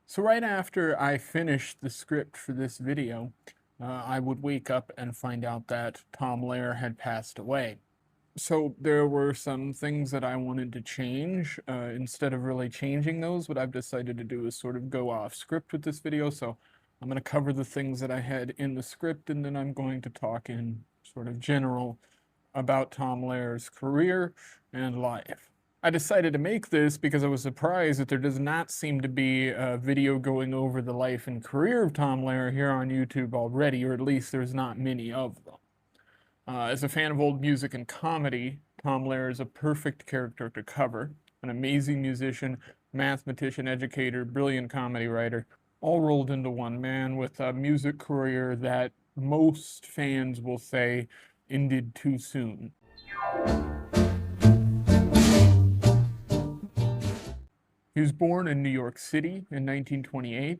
So right after I finished the script for this video, I would wake up and find out that Tom Lehrer had passed away. So there were some things that I wanted to change. Instead of really changing those, what I've decided to do is sort of go off script with this video. So I'm going to cover the things that I had in the script, and then I'm going to talk in sort of general about Tom Lehrer's career and life. I decided to make this because I was surprised that there does not seem to be a video going over the life and career of Tom Lehrer here on YouTube already, or at least there's not many of them. As a fan of old music and comedy, Tom Lehrer is a perfect character to cover. An amazing musician, mathematician, educator, brilliant comedy writer, all rolled into one man with a music career that most fans will say ended too soon. He was born in New York City in 1928,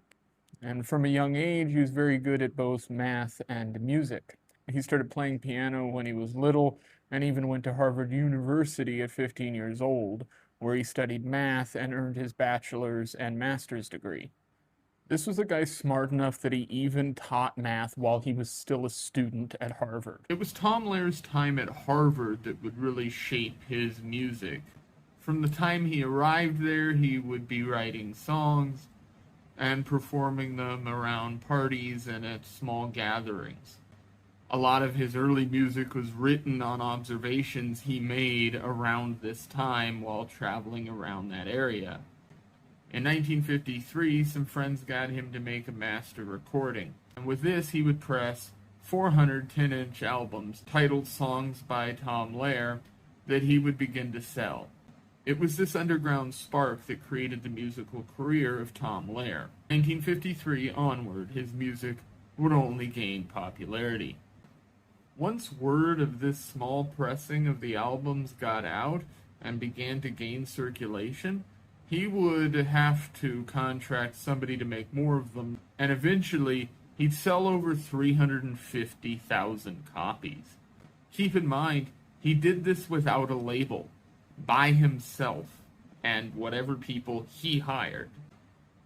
and from a young age, he was very good at both math and music. He started playing piano when he was little and even went to Harvard University at 15 years old, where he studied math and earned his bachelor's and master's degree. This was a guy smart enough that he even taught math while he was still a student at Harvard. It was Tom Lehrer's time at Harvard that would really shape his music. From the time he arrived there, he would be writing songs and performing them around parties and at small gatherings. A lot of his early music was written on observations he made around this time while traveling around that area. In 1953, some friends got him to make a master recording, and with this he would press 400 10-inch albums titled Songs by Tom Lehrer that he would begin to sell. It was this underground spark that created the musical career of Tom Lehrer. 1953 onward, his music would only gain popularity. Once word of this small pressing of the albums got out and began to gain circulation, he would have to contract somebody to make more of them, and eventually he'd sell over 350,000 copies. Keep in mind, he did this without a label, by himself, and whatever people he hired.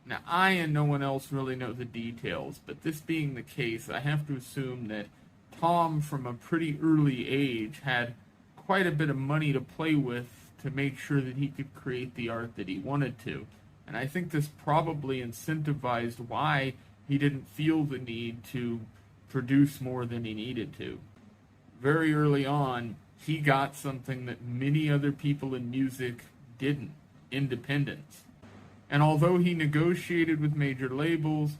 Now, I and no one else really know the details, but this being the case, I have to assume that Tom, from a pretty early age, had quite a bit of money to play with to make sure that he could create the art that he wanted to. And I think this probably incentivized why he didn't feel the need to produce more than he needed to. Very early on, he got something that many other people in music didn't: independence. And although he negotiated with major labels,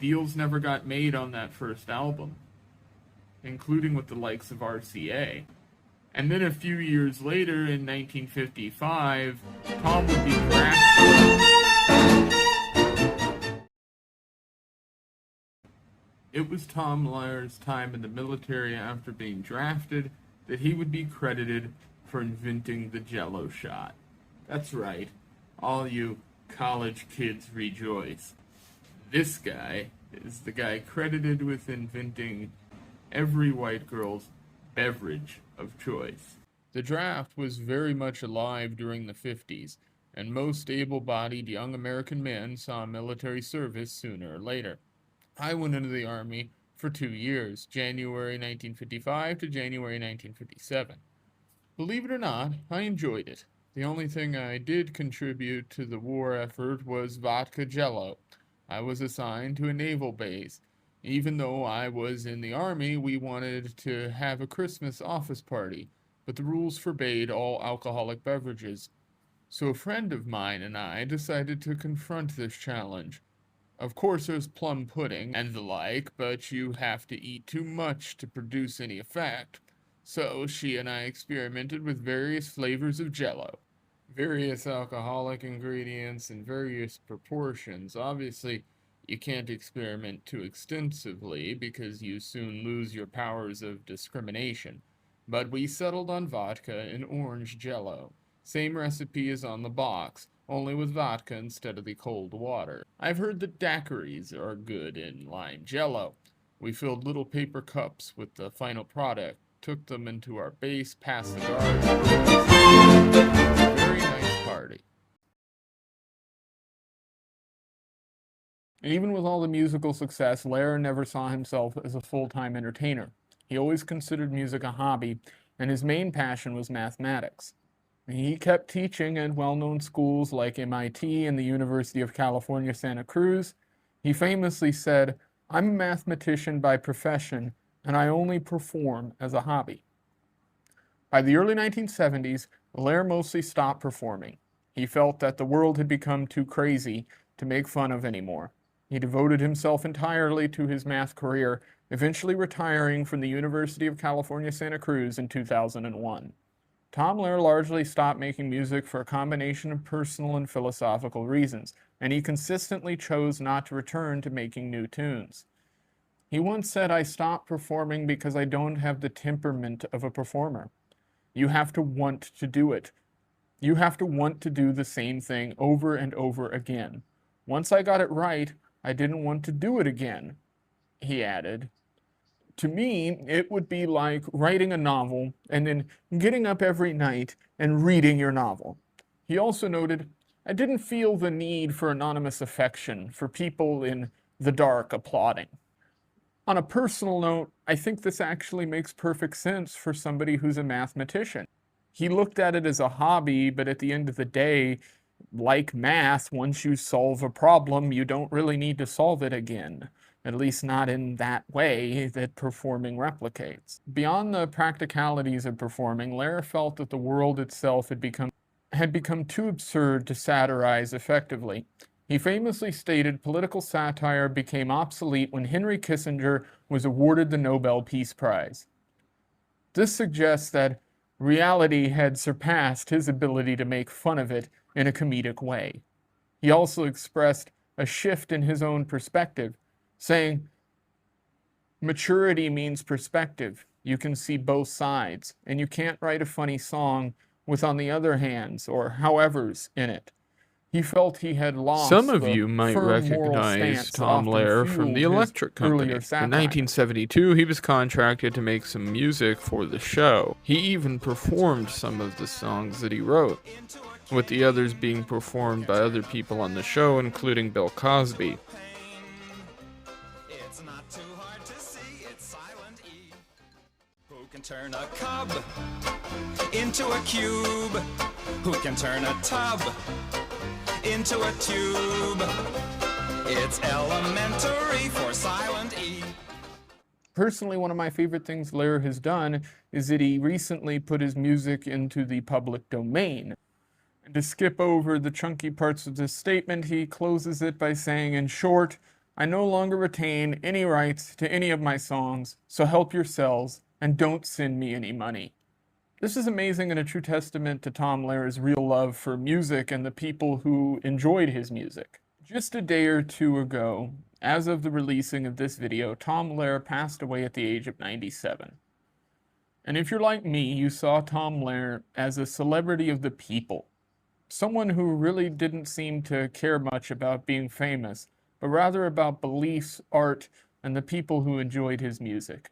deals never got made on that first album, including with the likes of RCA. And then a few years later, in 1955, Tom would be drafted. It was Tom Lehrer's time in the military after being drafted that he would be credited for inventing the Jello shot. That's right, all you college kids rejoice. This guy is the guy credited with inventing every white girl's beverage of choice. The draft was very much alive during the 50s, and most able-bodied young American men saw military service sooner or later. I went into the Army for 2 years, January 1955 to January 1957. Believe it or not, I enjoyed it. The only thing I did contribute to the war effort was vodka jello. I was assigned to a naval base. Even though I was in the Army, we wanted to have a Christmas office party, but the rules forbade all alcoholic beverages. So a friend of mine and I decided to confront this challenge. Of course, there's plum pudding and the like, but you have to eat too much to produce any effect. So she and I experimented with various flavors of Jello, various alcoholic ingredients in various proportions. Obviously, you can't experiment too extensively because you soon lose your powers of discrimination. But we settled on vodka and orange Jello. Same recipe as on the box, only with vodka instead of the cold water. I've heard that daiquiris are good in lime Jello. We filled little paper cups with the final product, took them into our base, past the guards. Very nice party. Even with all the musical success, Lehrer never saw himself as a full-time entertainer. He always considered music a hobby, and his main passion was mathematics. He kept teaching at well-known schools like MIT and the University of California, Santa Cruz. He famously said, "I'm a mathematician by profession, and I only perform as a hobby." By the early 1970s, Lehrer mostly stopped performing. He felt that the world had become too crazy to make fun of anymore. He devoted himself entirely to his math career, eventually retiring from the University of California, Santa Cruz in 2001. Tom Lehrer largely stopped making music for a combination of personal and philosophical reasons, and he consistently chose not to return to making new tunes. He once said, "I stopped performing because I don't have the temperament of a performer." You have to want to do it. You have to want to do the same thing over and over again. Once I got it right, I didn't want to do it again, he added. To me, it would be like writing a novel and then getting up every night and reading your novel. He also noted, "I didn't feel the need for anonymous affection, for people in the dark applauding." On a personal note, I think this actually makes perfect sense for somebody who's a mathematician. He looked at it as a hobby, but at the end of the day, like math, once you solve a problem, you don't really need to solve it again. At least not in that way that performing replicates. Beyond the practicalities of performing, Lehrer felt that the world itself had become too absurd to satirize effectively. He famously stated political satire became obsolete when Henry Kissinger was awarded the Nobel Peace Prize. This suggests that reality had surpassed his ability to make fun of it in a comedic way. He also expressed a shift in his own perspective, saying, "Maturity means perspective. You can see both sides, and you can't write a funny song with on the other hands or howevers in it." He felt he had lost Some of the you might firm moral recognize stance Tom that often Lehrer from the fueled his Electric Company. earlier satire. In 1972, he was contracted to make some music for the show. He even performed some of the songs that he wrote, with the others being performed by other people on the show, including Bill Cosby. It's not too hard to see, it's silent E. Who can turn a cub into a cube? Who can turn a tub into a tube? It's elementary for silent E. Personally, one of my favorite things Lehrer has done is that he recently put his music into the public domain. And to skip over the chunky parts of this statement, he closes it by saying, "In short, I no longer retain any rights to any of my songs, so help yourselves and don't send me any money." This is amazing and a true testament to Tom Lehrer's real love for music and the people who enjoyed his music. Just a day or two ago, as of the releasing of this video, Tom Lehrer passed away at the age of 97. And if you're like me, you saw Tom Lehrer as a celebrity of the people. Someone who really didn't seem to care much about being famous, but rather about beliefs, art, and the people who enjoyed his music.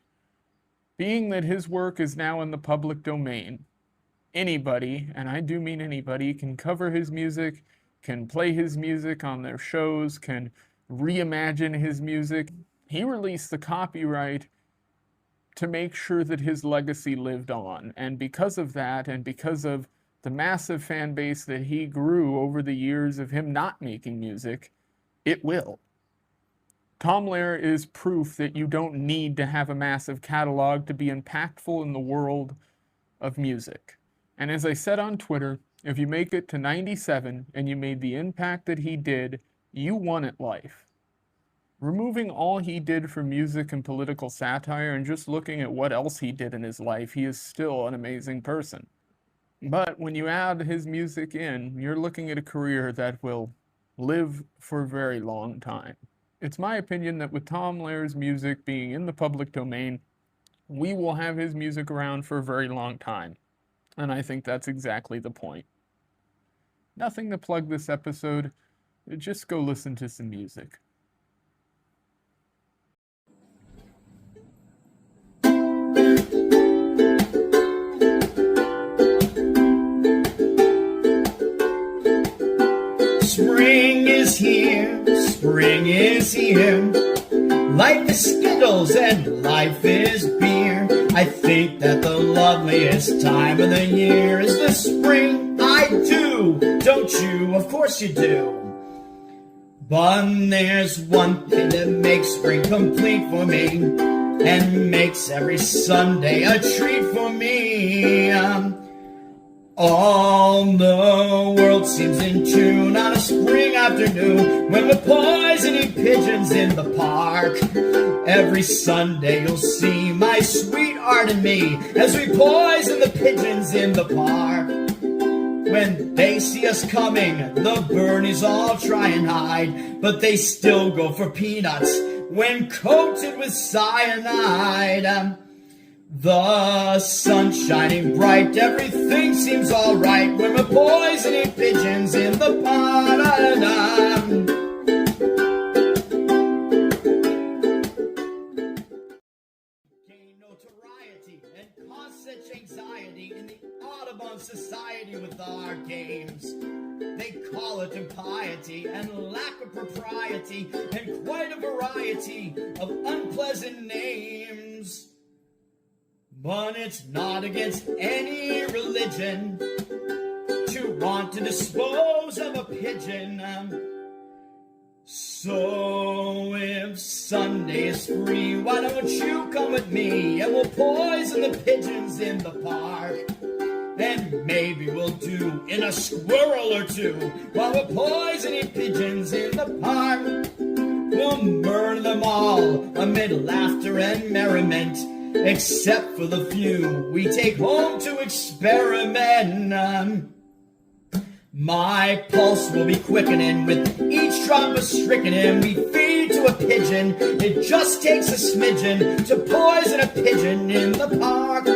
Being that his work is now in the public domain, anybody, and I do mean anybody, can cover his music, can play his music on their shows, can reimagine his music. He released the copyright to make sure that his legacy lived on, and because of that, and because of the massive fan base that he grew over the years of him not making music, it will. Tom Lehrer is proof that you don't need to have a massive catalog to be impactful in the world of music. And as I said on Twitter, if you make it to 97 and you made the impact that he did, you won at life. Removing all he did for music and political satire and just looking at what else he did in his life, he is still an amazing person. But when you add his music in, you're looking at a career that will live for a very long time. It's my opinion that with Tom Lehrer's music being in the public domain, we will have his music around for a very long time. And I think that's exactly the point. Nothing to plug this episode, just go listen to some music. Spring is here, spring is here. Life is Skittles and life is beer. I think that the loveliest time of the year is the spring. I do, don't you? Of course you do. But there's one thing that makes spring complete for me, and makes every Sunday a treat for me. All the world seems in tune on a spring afternoon when we're poisoning pigeons in the park. Every Sunday you'll see my sweetheart and me as we poison the pigeons in the park. When they see us coming, the Bernies all try and hide, but they still go for peanuts when coated with cyanide. The sun's shining bright, everything seems alright when we're poisoning pigeons in the pond. Gain notoriety and cause such anxiety in the Audubon Society with our games. They call it impiety and lack of propriety and quite a variety of unpleasant names. But it's not against any religion to want to dispose of a pigeon. So if Sunday is free, why don't you come with me and we'll poison the pigeons in the park. And maybe we'll do in a squirrel or two while we're poisoning pigeons in the park. We'll murder them all amid laughter and merriment, except for the few we take home to experiment. My pulse will be quickening with each drop of strychnine we feed to a pigeon. It just takes a smidgen to poison a pigeon in the park.